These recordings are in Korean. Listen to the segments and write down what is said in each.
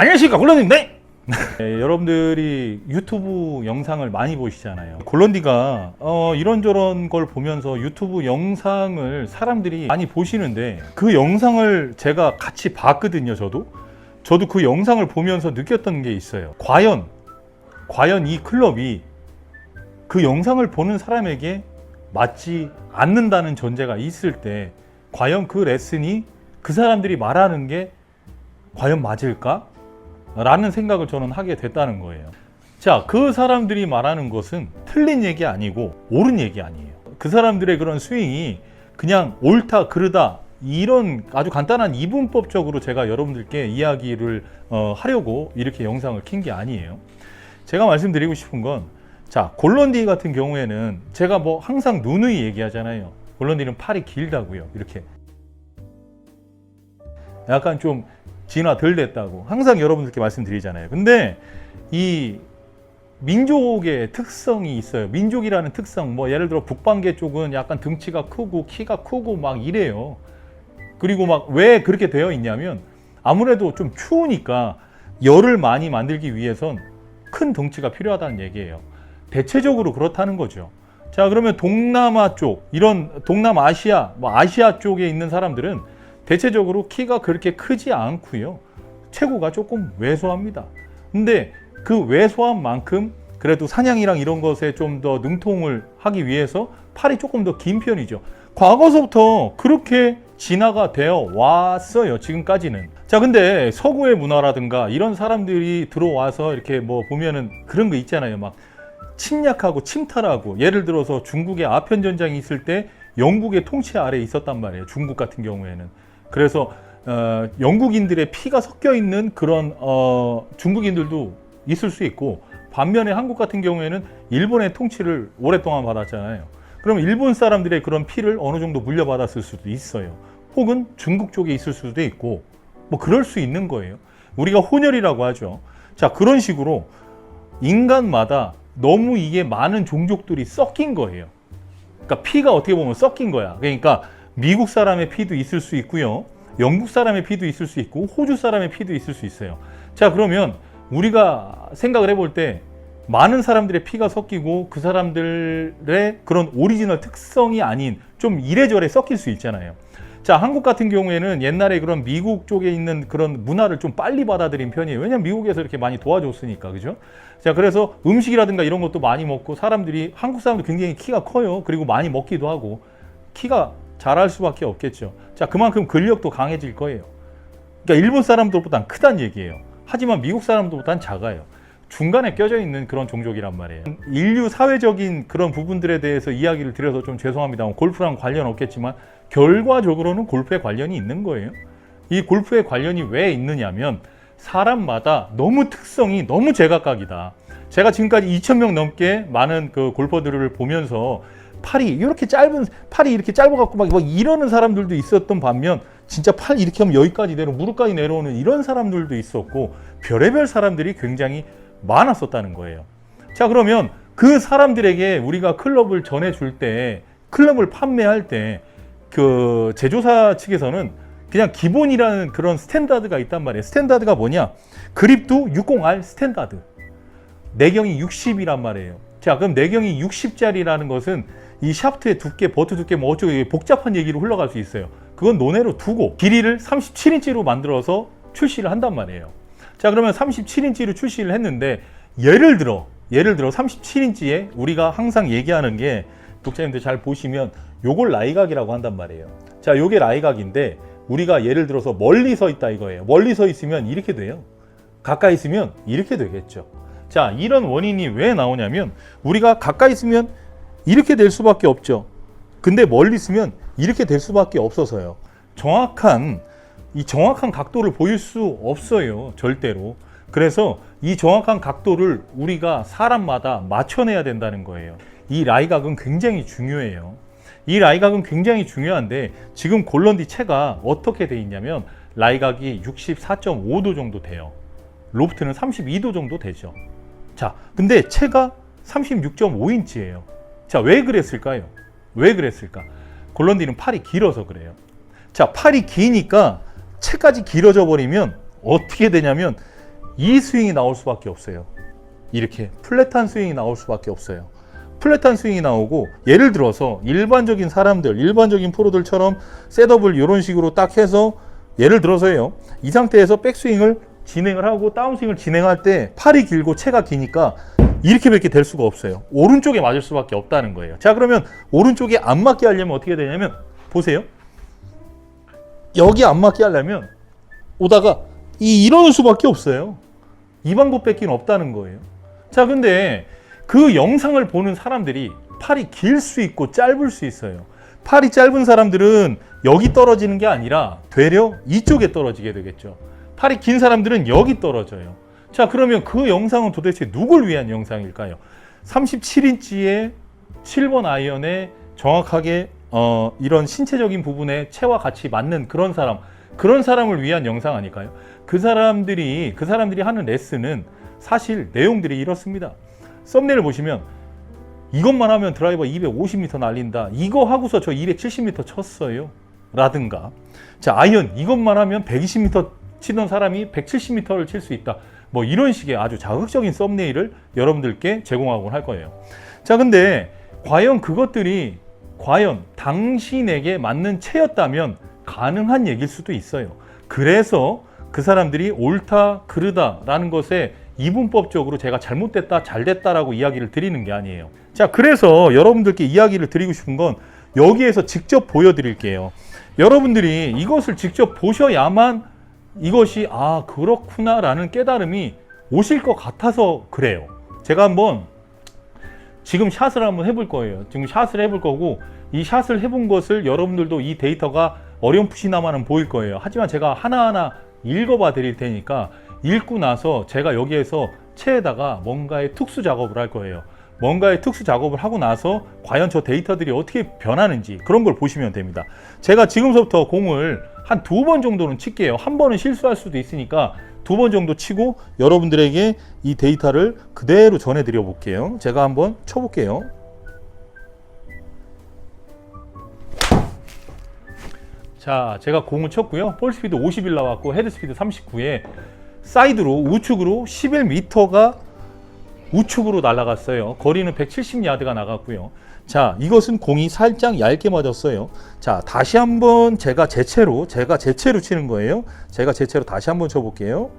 안녕하십니까 골런디입니다. 네, 여러분들이 유튜브 영상을 많이 보시잖아요. 골런디가 이런저런 걸 보면서 유튜브 영상을 사람들이 많이 보시는데 그 영상을 제가 같이 봤거든요. 저도 그 영상을 보면서 느꼈던 게 있어요. 과연 이 클럽이 그 영상을 보는 사람에게 맞지 않는다는 전제가 있을 때 과연 그 레슨이 그 사람들이 말하는 게 과연 맞을까? 라는 생각을 저는 하게 됐다는 거예요. 자, 그 사람들이 말하는 것은 틀린 얘기 아니고 옳은 얘기 아니에요. 그 사람들의 그런 스윙이 그냥 옳다 그르다 이런 아주 간단한 이분법적으로 제가 여러분들께 이야기를 하려고 이렇게 영상을 킨 게 아니에요. 제가 말씀드리고 싶은 건, 자, 골런디 같은 경우에는 제가 뭐 항상 누누이 얘기하잖아요. 골런디는 팔이 길다고요. 이렇게 약간 좀 진화 덜 됐다고 항상 여러분들께 말씀드리잖아요. 근데 이 민족의 특성이 있어요. 민족이라는 특성, 뭐 예를 들어 북방계 쪽은 약간 등치가 크고 키가 크고 막 이래요. 그리고 막 왜 그렇게 되어 있냐면 아무래도 좀 추우니까 열을 많이 만들기 위해선 큰 덩치가 필요하다는 얘기예요. 대체적으로 그렇다는 거죠. 자, 그러면 동남아 쪽, 이런 동남아시아, 뭐 아시아 쪽에 있는 사람들은 대체적으로 키가 그렇게 크지 않고요. 체구가 조금 왜소합니다. 근데 그 왜소한 만큼 그래도 사냥이랑 이런 것에 좀 더 능통을 하기 위해서 팔이 조금 더 긴 편이죠. 과거서부터 그렇게 진화가 되어 왔어요. 지금까지는. 자, 근데 서구의 문화라든가 이런 사람들이 들어와서 이렇게 뭐 보면은 그런 거 있잖아요. 막 침략하고 침탈하고, 예를 들어서 중국의 아편전장이 있을 때 영국의 통치 아래에 있었단 말이에요. 중국 같은 경우에는. 그래서 영국인들의 피가 섞여 있는 그런 중국인들도 있을 수 있고, 반면에 한국 같은 경우에는 일본의 통치를 오랫동안 받았잖아요. 그럼 일본 사람들의 그런 피를 어느 정도 물려받았을 수도 있어요. 혹은 중국 쪽에 있을 수도 있고, 뭐 그럴 수 있는 거예요. 우리가 혼혈이라고 하죠. 자, 그런 식으로 인간마다 너무 이게 많은 종족들이 섞인 거예요. 그러니까 피가 어떻게 보면 섞인 거야. 그러니까 미국 사람의 피도 있을 수 있고요. 영국 사람의 피도 있을 수 있고, 호주 사람의 피도 있을 수 있어요. 자, 그러면 우리가 생각을 해볼 때 많은 사람들의 피가 섞이고 그 사람들의 그런 오리지널 특성이 아닌 좀 이래저래 섞일 수 있잖아요. 자, 한국 같은 경우에는 옛날에 그런 미국 쪽에 있는 그런 문화를 좀 빨리 받아들인 편이에요. 왜냐면 미국에서 이렇게 많이 도와줬으니까, 그죠? 자, 그래서 음식이라든가 이런 것도 많이 먹고, 사람들이, 한국 사람도 굉장히 키가 커요. 그리고 많이 먹기도 하고, 키가 자랄 수밖에 없겠죠. 자, 그만큼 근력도 강해질 거예요. 그러니까 일본 사람들보단 크단 얘기예요. 하지만 미국 사람들보단 작아요. 중간에 껴져 있는 그런 종족이란 말이에요. 인류 사회적인 그런 부분들에 대해서 이야기를 드려서 좀 죄송합니다. 골프랑 관련 없겠지만 결과적으로는 골프에 관련이 있는 거예요. 이 골프에 관련이 왜 있느냐면 사람마다 너무 특성이 너무 제각각이다. 제가 지금까지 2,000명 넘게 많은 그 골퍼들을 보면서 팔이 이렇게 짧아갖고 막 이러는 사람들도 있었던 반면, 진짜 팔 이렇게 하면 여기까지 무릎까지 내려오는 이런 사람들도 있었고, 별의별 사람들이 굉장히 많았었다는 거예요. 자, 그러면 그 사람들에게 우리가 클럽을 전해줄 때, 클럽을 판매할 때 그 제조사 측에서는 그냥 기본이라는 그런 스탠다드가 있단 말이에요. 스탠다드가 뭐냐? 그립도 60R 스탠다드. 내경이 60이란 말이에요. 자, 그럼 내경이 60짜리라는 것은 이 샤프트의 두께, 버트 두께, 뭐 어쩌고 복잡한 얘기로 흘러갈 수 있어요. 그건 논외로 두고 길이를 37인치로 만들어서 출시를 한단 말이에요. 자, 그러면 37인치로 출시를 했는데, 예를 들어 37인치에 우리가 항상 얘기하는 게, 독자님들 잘 보시면 요걸 라이각이라고 한단 말이에요. 자, 요게 라이각인데 우리가 예를 들어서 멀리 서 있다 이거예요. 멀리 서 있으면 이렇게 돼요. 가까이 있으면 이렇게 되겠죠. 자, 이런 원인이 왜 나오냐면, 우리가 가까이 있으면 이렇게 될 수밖에 없죠. 근데 멀리 있으면 이렇게 될 수밖에 없어서요. 정확한 각도를 보일 수 없어요. 절대로. 그래서 이 정확한 각도를 우리가 사람마다 맞춰내야 된다는 거예요. 이 라이각은 굉장히 중요해요. 이 라이각은 굉장히 중요한데, 지금 골런디 채가 어떻게 돼 있냐면 라이각이 64.5도 정도 돼요. 로프트는 32도 정도 되죠. 자, 근데 채가 36.5인치예요. 자, 왜 그랬을까요? 왜 그랬을까? 골런디는 팔이 길어서 그래요. 자, 팔이 기니까 채까지 길어져 버리면 어떻게 되냐면 이 스윙이 나올 수밖에 없어요. 이렇게 플랫한 스윙이 나올 수밖에 없어요. 플랫한 스윙이 나오고, 예를 들어서 일반적인 사람들, 일반적인 프로들처럼 셋업을 이런 식으로 딱 해서, 예를 들어서요, 이 상태에서 백스윙을 진행을 하고 다운스윙을 진행할 때 팔이 길고 체가 기니까 이렇게밖에 될 수가 없어요. 오른쪽에 맞을 수밖에 없다는 거예요. 자, 그러면 오른쪽에 안 맞게 하려면 어떻게 되냐면, 보세요. 여기 안 맞게 하려면 오다가 이러는 수밖에 없어요. 이 방법밖에 없다는 거예요. 자, 근데 그 영상을 보는 사람들이 팔이 길 수 있고 짧을 수 있어요. 팔이 짧은 사람들은 여기 떨어지는 게 아니라 되려 이쪽에 떨어지게 되겠죠. 팔이 긴 사람들은 여기 떨어져요. 자, 그러면 그 영상은 도대체 누굴 위한 영상일까요? 37인치의 7번 아이언에 정확하게 이런 신체적인 부분에 체와 같이 맞는 그런 사람을 위한 영상 아닐까요? 그 사람들이 하는 레슨은 사실 내용들이 이렇습니다. 썸네일을 보시면 이것만 하면 드라이버 250m 날린다. 이거 하고서 저 270m 쳤어요. 라든가. 자, 아이언 이것만 하면 120m 치던 사람이 170m를 칠 수 있다. 뭐 이런 식의 아주 자극적인 썸네일을 여러분들께 제공하곤 할 거예요. 자, 근데 과연 그것들이 과연 당신에게 맞는 채였다면 가능한 얘기일 수도 있어요. 그래서 그 사람들이 옳다, 그르다라는 것에 이분법적으로 제가 잘못됐다, 잘됐다라고 이야기를 드리는 게 아니에요. 자, 그래서 여러분들께 이야기를 드리고 싶은 건 여기에서 직접 보여드릴게요. 여러분들이 이것을 직접 보셔야만 이것이 그렇구나 라는 깨달음이 오실 것 같아서 그래요. 제가 한번 지금 샷을 한번 해볼 거예요. 지금 샷을 해볼 거고, 이 샷을 해본 것을 여러분들도 이 데이터가 어렴풋이나마는 보일 거예요. 하지만 제가 하나하나 읽어봐 드릴 테니까 읽고 나서 제가 여기에서 채에다가 뭔가의 특수 작업을 할 거예요. 뭔가의 특수 작업을 하고 나서 과연 저 데이터들이 어떻게 변하는지 그런 걸 보시면 됩니다. 제가 지금부터 공을 한 2번 정도는 칠게요. 한 번은 실수할 수도 있으니까 2번 정도 치고 여러분들에게 이 데이터를 그대로 전해드려 볼게요. 제가 한번 쳐볼게요. 자, 제가 공을 쳤고요. 볼 스피드 51 나왔고 헤드 스피드 39에 사이드로 우측으로 11m가 우측으로 날아갔어요. 거리는 170야드가 나갔고요. 자, 이것은 공이 살짝 얇게 맞았어요. 자, 다시 한번 제가 제 채로 치는 거예요. 제가 제 채로 다시 한번 쳐볼게요.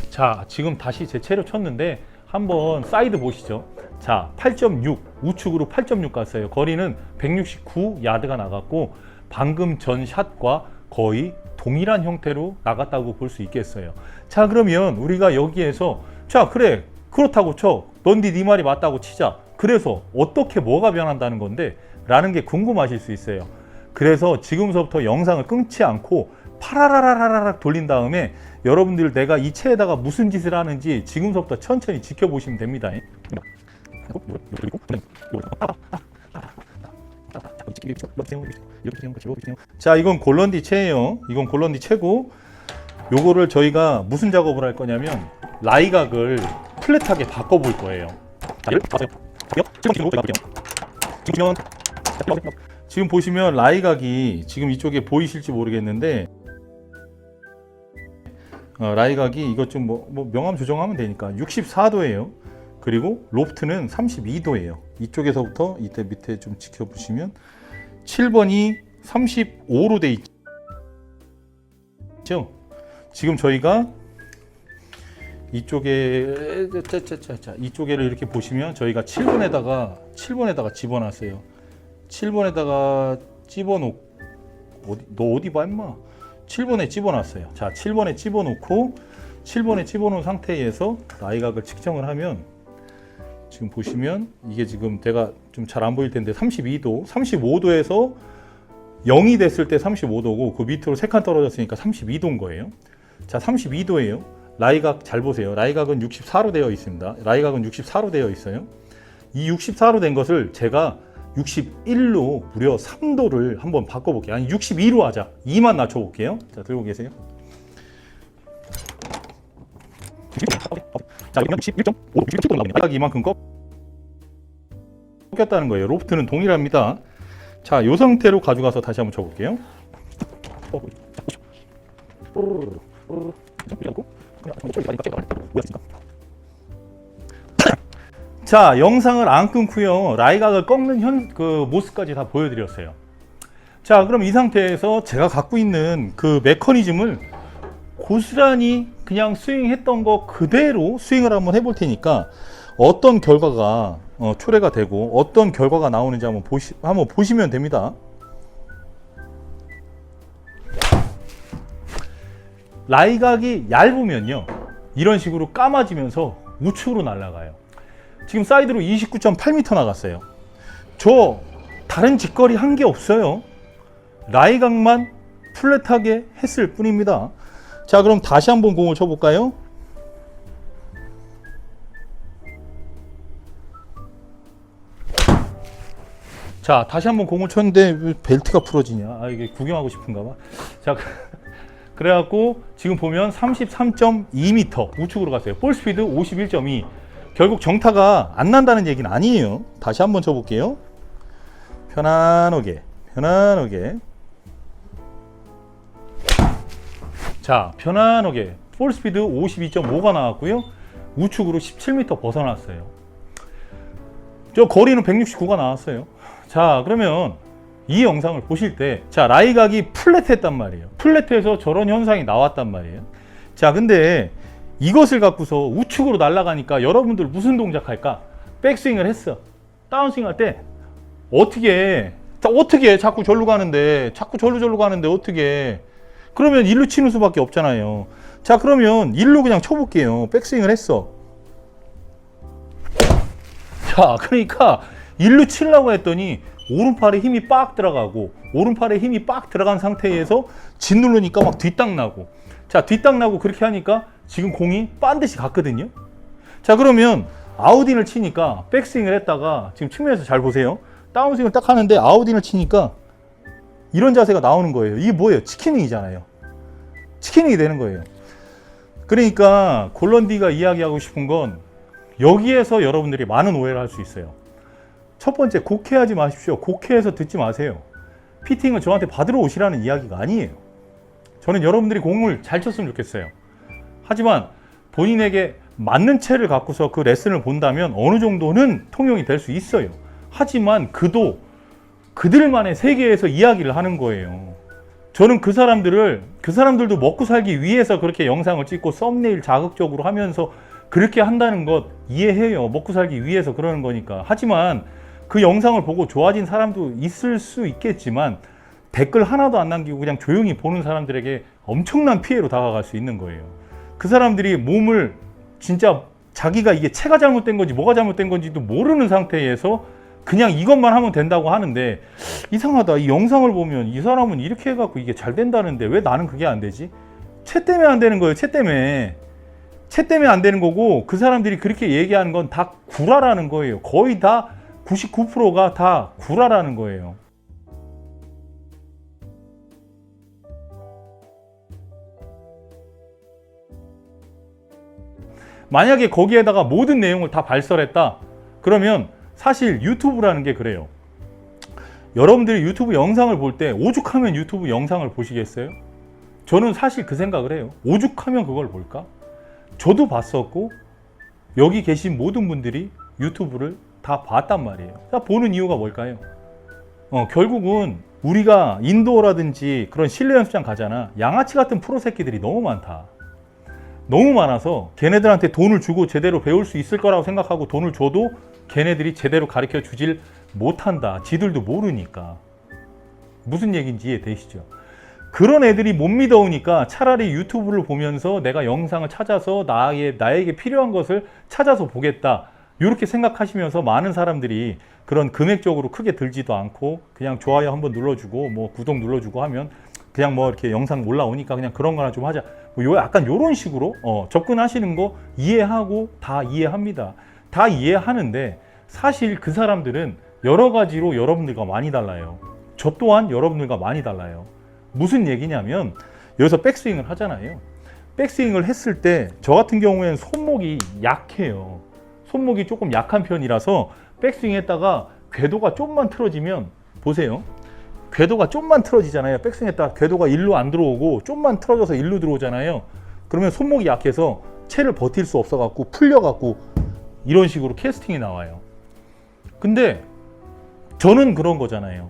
자, 지금 다시 제 채로 쳤는데 한번 사이드 보시죠. 자, 8.6 우측으로 8.6 갔어요. 거리는 169야드가 나갔고 방금 전 샷과 거의 동일한 형태로 나갔다고 볼 수 있겠어요. 자, 그러면 우리가 여기에서 자, 그래, 그렇다고 쳐. 넌디 네 말이 맞다고 치자. 그래서 어떻게 뭐가 변한다는 건데 라는 게 궁금하실 수 있어요. 그래서 지금서부터 영상을 끊지 않고 파라라라라락 돌린 다음에 여러분들 내가 이 채에다가 무슨 짓을 하는지 지금서부터 천천히 지켜보시면 됩니다. 자, 이건 골런디 채예요. 이건 골런디 채고, 요거를 저희가 무슨 작업을 할 거냐면 라이각을 플랫하게 바꿔볼 거예요. 지금 보시면 라이각이 지금 이쪽에 보이실지 모르겠는데 라이각이 이것 좀 뭐 명암 조정하면 되니까 64도예요. 그리고 로프트는 32도예요. 이쪽에서부터 이때 밑에 좀 지켜보시면 7번이 35로 돼 있죠. 지금 저희가 이쪽에를 이렇게 보시면 저희가 7번에다가 집어놨어요. 7번에다가 집어놓고 너 어디 봐 임마. 7번에 집어놨어요. 자, 7번에 집어놓고 7번에 집어놓은 상태에서 라이각을 측정을 하면 지금 보시면 이게 지금 내가 좀 잘 안 보일 텐데 32도, 35도에서 0이 됐을 때 35도고 그 밑으로 3칸 떨어졌으니까 32도인 거예요. 자, 32도예요. 라이각 잘 보세요. 라이각은 64로 되어 있습니다. 라이각은 64로 되어 있어요. 이 64로 된 것을 제가 61로 무려 3도를 한번 바꿔볼게요. 아니 62로 하자. 2만 낮춰볼게요. 자, 들고 계세요. 자, 그러면 61.5도, 67도 나오네요. 라이각이 이만큼 꺾였다는 거예요. 로프트는 동일합니다. 자, 이 상태로 가져가서 다시 한번 쳐볼게요. 자, 영상을 안 끊고요. 라이각을 꺾는 그 모습까지 다 보여드렸어요. 자, 그럼 이 상태에서 제가 갖고 있는 그 메커니즘을 고스란히 그냥 스윙했던 거 그대로 스윙을 한번 해볼 테니까 어떤 결과가 초래가 되고 어떤 결과가 나오는지 한번 보시면 됩니다. 라이각이 얇으면요, 이런 식으로 까마지면서 우측으로 날아가요. 지금 사이드로 29.8m 나갔어요. 저 다른 직거리 한 게 없어요. 라이각만 플랫하게 했을 뿐입니다. 자, 그럼 다시 한번 공을 쳐볼까요? 자, 다시 한번 공을 쳤는데 왜 벨트가 풀어지냐? 아, 이게 구경하고 싶은가 봐. 자, 그래갖고 지금 보면 33.2m 우측으로 갔어요. 볼 스피드 51.2. 결국 정타가 안 난다는 얘기는 아니에요. 다시 한번 쳐볼게요. 편안하게. 자, 편안하게 볼 스피드 52.5가 나왔고요. 우측으로 17m 벗어났어요. 저 거리는 169가 나왔어요. 자, 그러면 이 영상을 보실 때, 자, 라이각이 플랫했단 말이에요. 플랫해서 저런 현상이 나왔단 말이에요. 자, 근데 이것을 갖고서 우측으로 날아가니까 여러분들 무슨 동작 할까? 백스윙을 했어. 다운스윙 할 때 어떻게 자꾸 절로 가는데, 어떻게? 그러면 일루 치는 수밖에 없잖아요. 자, 그러면 일루 그냥 쳐볼게요. 백스윙을 했어. 자, 그러니까 일루 치려고 했더니 오른팔에 힘이 빡 들어가고, 오른팔에 힘이 빡 들어간 상태에서 짓누르니까 막 뒷땅 나고, 자, 뒷땅 나고 그렇게 하니까 지금 공이 반드시 갔거든요. 자, 그러면 아웃인을 치니까 백스윙을 했다가 지금 측면에서 잘 보세요. 다운스윙을 딱 하는데 아웃인을 치니까 이런 자세가 나오는 거예요. 이게 뭐예요? 치킨윙이잖아요. 치킨윙이 되는 거예요. 그러니까 골런디가 이야기하고 싶은 건 여기에서 여러분들이 많은 오해를 할 수 있어요. 첫 번째, 곡해하지 마십시오. 곡해해서 듣지 마세요. 피팅을 저한테 받으러 오시라는 이야기가 아니에요. 저는 여러분들이 공을 잘 쳤으면 좋겠어요. 하지만 본인에게 맞는 채를 갖고서 그 레슨을 본다면 어느 정도는 통용이 될 수 있어요. 하지만 그들만의 세계에서 이야기를 하는 거예요. 저는 그 사람들도 먹고 살기 위해서 그렇게 영상을 찍고 썸네일 자극적으로 하면서 그렇게 한다는 것 이해해요. 먹고 살기 위해서 그러는 거니까. 하지만 그 영상을 보고 좋아진 사람도 있을 수 있겠지만 댓글 하나도 안 남기고 그냥 조용히 보는 사람들에게 엄청난 피해로 다가갈 수 있는 거예요. 그 사람들이 몸을 진짜 자기가 이게 체가 잘못된 건지 뭐가 잘못된 건지도 모르는 상태에서 그냥 이것만 하면 된다고 하는데, 이상하다. 이 영상을 보면 이 사람은 이렇게 해갖고 이게 잘 된다는데 왜 나는 그게 안 되지? 채 때문에 안 되는 거예요. 채 때문에 안 되는 거고, 그 사람들이 그렇게 얘기하는 건 다 구라라는 거예요. 거의 다 99%가 다 구라라는 거예요. 만약에 거기에다가 모든 내용을 다 발설했다, 그러면 사실 유튜브라는 게 그래요. 여러분들이 유튜브 영상을 볼 때 오죽하면 유튜브 영상을 보시겠어요? 저는 사실 그 생각을 해요. 오죽하면 그걸 볼까? 저도 봤었고 여기 계신 모든 분들이 유튜브를 다 봤단 말이에요. 보는 이유가 뭘까요? 결국은 우리가 인도어라든지 그런 실내 연습장 가잖아. 양아치 같은 프로 새끼들이 너무 많다. 너무 많아서 걔네들한테 돈을 주고 제대로 배울 수 있을 거라고 생각하고 돈을 줘도 걔네들이 제대로 가르쳐 주질 못한다. 지들도 모르니까. 무슨 얘기인지 이해되시죠? 그런 애들이 못 믿어오니까 차라리 유튜브를 보면서 내가 영상을 찾아서 나에게 필요한 것을 찾아서 보겠다. 이렇게 생각하시면서 많은 사람들이 그런 금액적으로 크게 들지도 않고 그냥 좋아요 한번 눌러주고 뭐 구독 눌러주고 하면 그냥 뭐 이렇게 영상 올라오니까 그냥 그런 거나 좀 하자. 뭐 약간 요런 식으로 접근하시는 거 이해하고 다 이해합니다. 다 이해하는데 사실 그 사람들은 여러 가지로 여러분들과 많이 달라요. 저 또한 여러분들과 많이 달라요. 무슨 얘기냐면 여기서 백스윙을 하잖아요. 백스윙을 했을 때 저 같은 경우에는 손목이 약해요. 손목이 조금 약한 편이라서 백스윙 했다가 궤도가 좀만 틀어지면 보세요. 궤도가 좀만 틀어지잖아요. 백스윙했다 궤도가 일로 안 들어오고 좀만 틀어져서 일로 들어오잖아요. 그러면 손목이 약해서 채를 버틸 수 없어 갖고 풀려 갖고 이런 식으로 캐스팅이 나와요. 근데 저는 그런 거잖아요.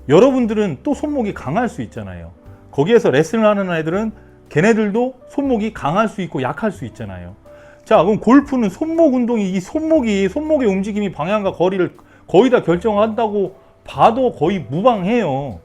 여러분들은 또 손목이 강할 수 있잖아요. 거기에서 레슨을 하는 아이들은 걔네들도 손목이 강할 수 있고 약할 수 있잖아요. 자, 그럼 골프는 손목 운동이 이 손목의 움직임이 방향과 거리를 거의 다 결정한다고 봐도 거의 무방해요.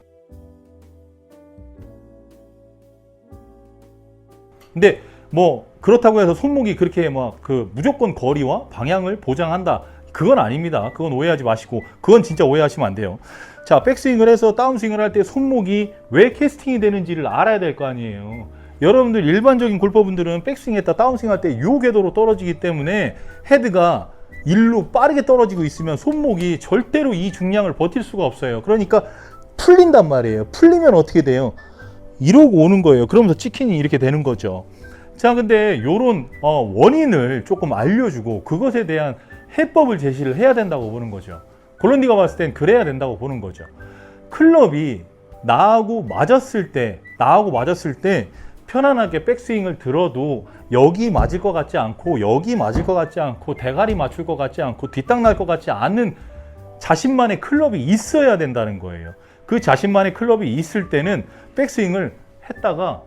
근데 뭐 그렇다고 해서 손목이 그렇게 막 무조건 거리와 방향을 보장한다, 그건 아닙니다. 그건 오해하지 마시고, 그건 진짜 오해하시면 안 돼요. 자, 백스윙을 해서 다운스윙을 할 때 손목이 왜 캐스팅이 되는지를 알아야 될 거 아니에요. 여러분들 일반적인 골퍼분들은 백스윙 했다 다운스윙 할 때 요 궤도로 떨어지기 때문에 헤드가 일로 빠르게 떨어지고 있으면 손목이 절대로 이 중량을 버틸 수가 없어요. 그러니까 풀린단 말이에요. 풀리면 어떻게 돼요? 이러고 오는 거예요. 그러면서 치킨이 이렇게 되는 거죠. 자, 근데 요런 원인을 조금 알려주고 그것에 대한 해법을 제시를 해야 된다고 보는 거죠. 골런디가 봤을 땐 그래야 된다고 보는 거죠. 클럽이 나하고 맞았을 때 편안하게 백스윙을 들어도 여기 맞을 것 같지 않고 여기 맞을 것 같지 않고 대가리 맞출 것 같지 않고 뒷땅 날 것 같지 않은 자신만의 클럽이 있어야 된다는 거예요. 그 자신만의 클럽이 있을 때는 백스윙을 했다가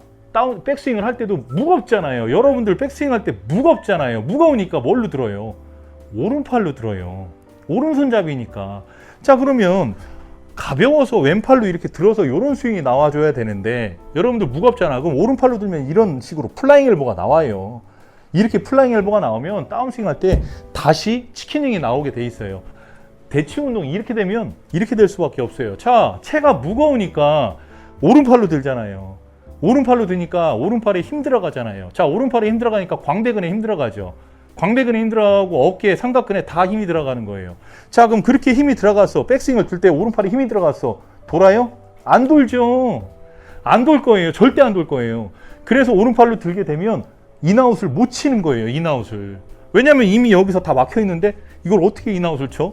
백스윙을 할 때도 무겁잖아요. 여러분들 백스윙 할 때 무겁잖아요. 무거우니까 뭘로 들어요? 오른팔로 들어요. 오른손잡이니까. 자, 그러면 가벼워서 왼팔로 이렇게 들어서 이런 스윙이 나와줘야 되는데 여러분들 무겁잖아. 그럼 오른팔로 들면 이런 식으로 플라잉 엘보가 나와요. 이렇게 플라잉 엘보가 나오면 다운스윙 할 때 다시 치킨윙이 나오게 돼 있어요. 대치 운동이 이렇게 되면 이렇게 될 수밖에 없어요. 자, 채가 무거우니까 오른팔로 들잖아요. 오른팔로 드니까 오른팔에 힘 들어가잖아요. 자, 오른팔에 힘 들어가니까 광대근에 힘 들어가죠. 광대근에 힘 들어가고 어깨, 삼각근에 다 힘이 들어가는 거예요. 자, 그럼 그렇게 힘이 들어갔어. 백스윙을 들 때 오른팔에 힘이 들어갔어. 돌아요? 안 돌죠. 안 돌 거예요. 절대 안 돌 거예요. 그래서 오른팔로 들게 되면 인아웃을 못 치는 거예요. 인아웃을. 왜냐면 이미 여기서 다 막혀 있는데 이걸 어떻게 인아웃을 쳐?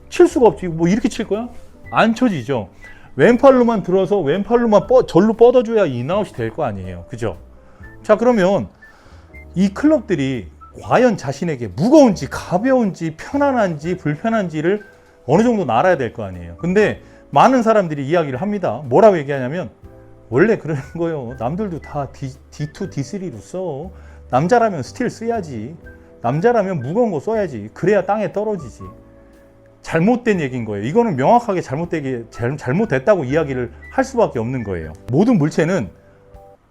칠 수가 없지. 뭐 이렇게 칠 거야? 안 쳐지죠. 왼팔로만 들어서 왼팔로만 절로 뻗어줘야 인아웃이 될 거 아니에요. 그죠? 자, 그러면 이 클럽들이 과연 자신에게 무거운지 가벼운지 편안한지 불편한지를 어느 정도는 알아야 될 거 아니에요. 근데 많은 사람들이 이야기를 합니다. 뭐라고 얘기하냐면 원래 그러는 거예요. 남들도 다 D2, D3로 써. 남자라면 스틸 써야지. 남자라면 무거운 거 써야지. 그래야 땅에 떨어지지. 잘못된 얘기인 거예요. 이거는 명확하게 잘못됐다고 이야기를 할 수밖에 없는 거예요. 모든 물체는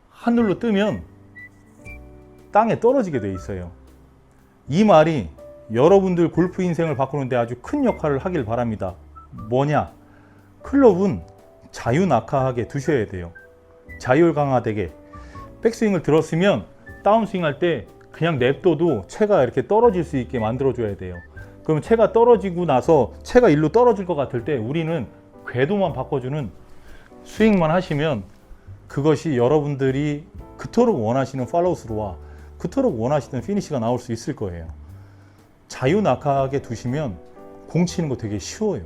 하늘로 뜨면 땅에 떨어지게 돼 있어요. 이 말이 여러분들 골프 인생을 바꾸는데 아주 큰 역할을 하길 바랍니다. 뭐냐? 클럽은 자유낙하하게 두셔야 돼요. 자율 강화되게. 백스윙을 들었으면 다운스윙 할 때 그냥 냅둬도 채가 이렇게 떨어질 수 있게 만들어줘야 돼요. 그럼 채가 떨어지고 나서 채가 일로 떨어질 것 같을 때 우리는 궤도만 바꿔주는 스윙만 하시면 그것이 여러분들이 그토록 원하시는 팔로우스루와 그토록 원하시는 피니시가 나올 수 있을 거예요. 자유낙하하게 두시면 공 치는 거 되게 쉬워요.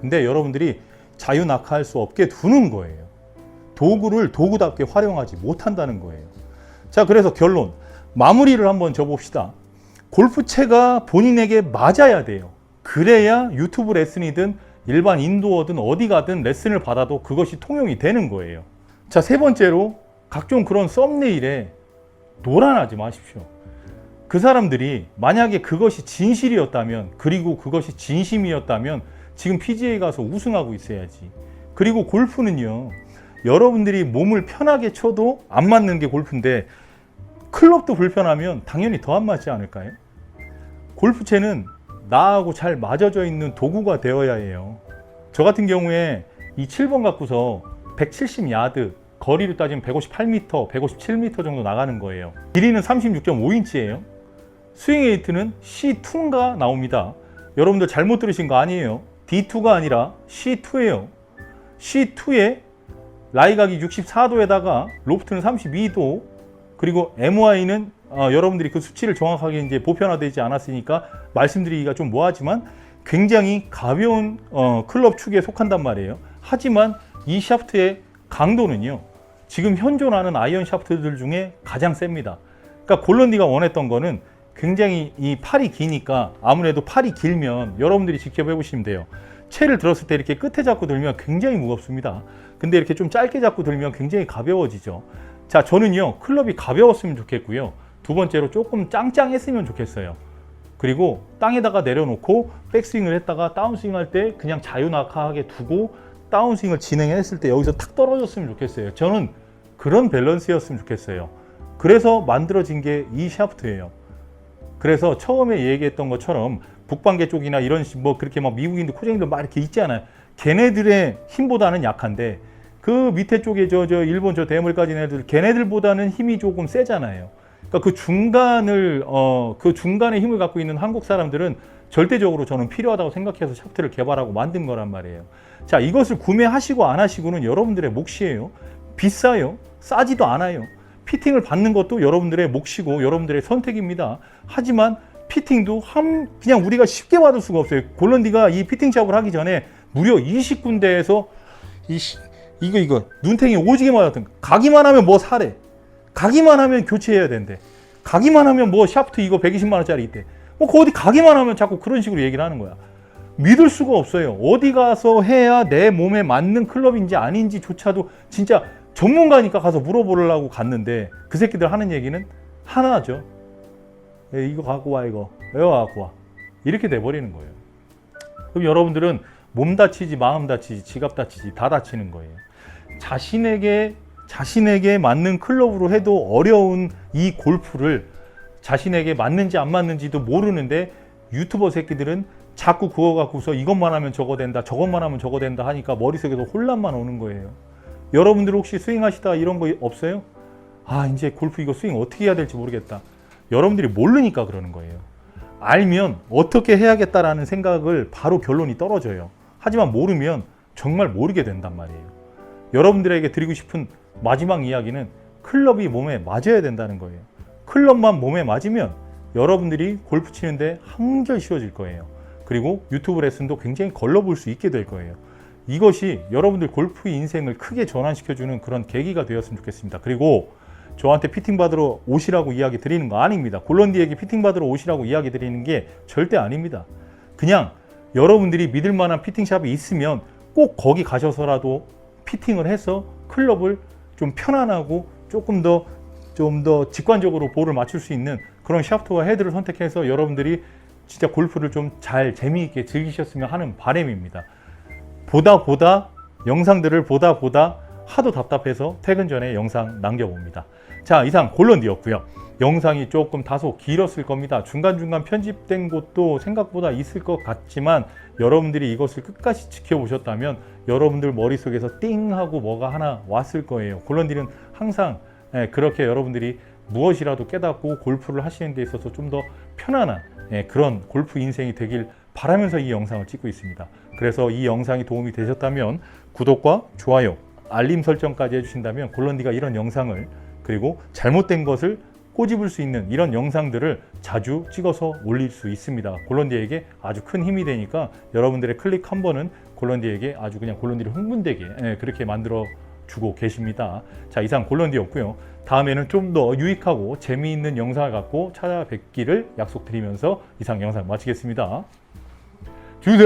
근데 여러분들이 자유낙하할 수 없게 두는 거예요. 도구를 도구답게 활용하지 못한다는 거예요. 자, 그래서 결론, 마무리를 한번 줘봅시다. 골프채가 본인에게 맞아야 돼요. 그래야 유튜브 레슨이든 일반 인도어든 어디 가든 레슨을 받아도 그것이 통용이 되는 거예요. 자, 세 번째로 각종 그런 썸네일에 노란하지 마십시오. 그 사람들이 만약에 그것이 진실이었다면, 그리고 그것이 진심이었다면 지금 PGA 가서 우승하고 있어야지. 그리고 골프는요, 여러분들이 몸을 편하게 쳐도 안 맞는 게 골프인데 클럽도 불편하면 당연히 더 안 맞지 않을까요? 골프채는 나하고 잘 맞아져 있는 도구가 되어야 해요. 저 같은 경우에 이 7번 갖고서 170야드, 거리로 따지면 158m, 157m 정도 나가는 거예요. 길이는 36.5인치예요. 스윙 웨이트는 C2가 나옵니다. 여러분들 잘못 들으신 거 아니에요. D2가 아니라 C2예요. C2에 라이각이 64도에다가 로프트는 32도, 그리고 MY는 여러분들이 그 수치를 정확하게 이제 보편화되지 않았으니까 말씀드리기가 좀 뭐하지만 굉장히 가벼운 클럽 축에 속한단 말이에요. 하지만 이 샤프트의 강도는요, 지금 현존하는 아이언 샤프트들 중에 가장 셉니다. 그러니까 골런디가 원했던 거는 굉장히 이 팔이 기니까, 아무래도 팔이 길면 여러분들이 직접 해보시면 돼요. 채를 들었을 때 이렇게 끝에 잡고 들면 굉장히 무겁습니다. 근데 이렇게 좀 짧게 잡고 들면 굉장히 가벼워지죠. 자, 저는요, 클럽이 가벼웠으면 좋겠고요. 두 번째로 조금 짱짱했으면 좋겠어요. 그리고 땅에다가 내려놓고 백스윙을 했다가 다운스윙 할 때 그냥 자유낙하하게 두고 다운스윙을 진행했을 때 여기서 탁 떨어졌으면 좋겠어요. 저는 그런 밸런스였으면 좋겠어요. 그래서 만들어진 게 이 샤프트예요. 그래서 처음에 얘기했던 것처럼 북방계 쪽이나 이런 뭐 그렇게 막 미국인들 코쟁이들 막 이렇게 있지 않아요. 걔네들의 힘보다는 약한데 그 밑에 쪽에 저 일본 저 대물까지 애들 걔네들보다는 힘이 조금 세잖아요. 그러니까 그 중간에 힘을 갖고 있는 한국 사람들은 절대적으로 저는 필요하다고 생각해서 샤프트를 개발하고 만든 거란 말이에요. 자, 이것을 구매하시고 안 하시고는 여러분들의 몫이에요. 비싸요. 싸지도 않아요. 피팅을 받는 것도 여러분들의 몫이고 여러분들의 선택입니다. 하지만 피팅도 그냥 우리가 쉽게 받을 수가 없어요. 골런디가 이 피팅샵을 하기 전에 무려 20군데에서 이거 눈탱이 오지게 맞았던, 가기만 하면 뭐 사래, 가기만 하면 교체해야 된대, 가기만 하면 뭐 샤프트 이거 120만 원짜리 있대, 뭐 어디 가기만 하면 자꾸 그런 식으로 얘기를 하는 거야. 믿을 수가 없어요. 어디 가서 해야 내 몸에 맞는 클럽인지 아닌지조차도 진짜 전문가니까 가서 물어보려고 갔는데 그 새끼들 하는 얘기는 하나죠. 이거 갖고 와, 이거 갖고 와, 이렇게 돼버리는 거예요. 그럼 여러분들은 몸 다치지 마음 다치지 지갑 다치지 다 다치는 거예요. 자신에게 맞는 클럽으로 해도 어려운 이 골프를 자신에게 맞는지 안 맞는지도 모르는데 유튜버 새끼들은 자꾸 그거 갖고서 이것만 하면 저거 된다, 저것만 하면 저거 된다 하니까 머릿속에서 혼란만 오는 거예요. 여러분들 혹시 스윙 하시다 이런 거 없어요? 아, 이제 골프 이거 스윙 어떻게 해야 될지 모르겠다. 여러분들이 모르니까 그러는 거예요. 알면 어떻게 해야겠다라는 생각을 바로 결론이 떨어져요. 하지만 모르면 정말 모르게 된단 말이에요. 여러분들에게 드리고 싶은 마지막 이야기는 클럽이 몸에 맞아야 된다는 거예요. 클럽만 몸에 맞으면 여러분들이 골프 치는데 한결 쉬워질 거예요. 그리고 유튜브 레슨도 굉장히 걸러볼 수 있게 될 거예요. 이것이 여러분들 골프 인생을 크게 전환시켜주는 그런 계기가 되었으면 좋겠습니다. 그리고 저한테 피팅 받으러 오시라고 이야기 드리는 거 아닙니다. 골런디에게 피팅 받으러 오시라고 이야기 드리는 게 절대 아닙니다. 그냥 여러분들이 믿을 만한 피팅샵이 있으면 꼭 거기 가셔서라도 피팅을 해서 클럽을 좀 편안하고 좀 더 직관적으로 볼을 맞출 수 있는 그런 샤프트와 헤드를 선택해서 여러분들이 진짜 골프를 좀 잘 재미있게 즐기셨으면 하는 바람입니다. 영상들을 보다 하도 답답해서 퇴근 전에 영상 남겨봅니다. 자, 이상 골런디였고요. 영상이 조금 다소 길었을 겁니다. 중간중간 편집된 곳도 생각보다 있을 것 같지만 여러분들이 이것을 끝까지 지켜보셨다면 여러분들 머릿속에서 띵 하고 뭐가 하나 왔을 거예요. 골런디는 항상 그렇게 여러분들이 무엇이라도 깨닫고 골프를 하시는 데 있어서 좀 더 편안한 그런 골프 인생이 되길 바라면서 이 영상을 찍고 있습니다. 그래서 이 영상이 도움이 되셨다면 구독과 좋아요, 알림 설정까지 해주신다면 골런디가 이런 영상을, 그리고 잘못된 것을 꼬집을 수 있는 이런 영상들을 자주 찍어서 올릴 수 있습니다. 골런디에게 아주 큰 힘이 되니까 여러분들의 클릭 한 번은 골런디에게 아주 그냥 골런디를 흥분되게 그렇게 만들어 주고 계십니다. 자, 이상 골런디였고요. 다음에는 좀 더 유익하고 재미있는 영상을 갖고 찾아뵙기를 약속드리면서 이상 영상 마치겠습니다. 주세!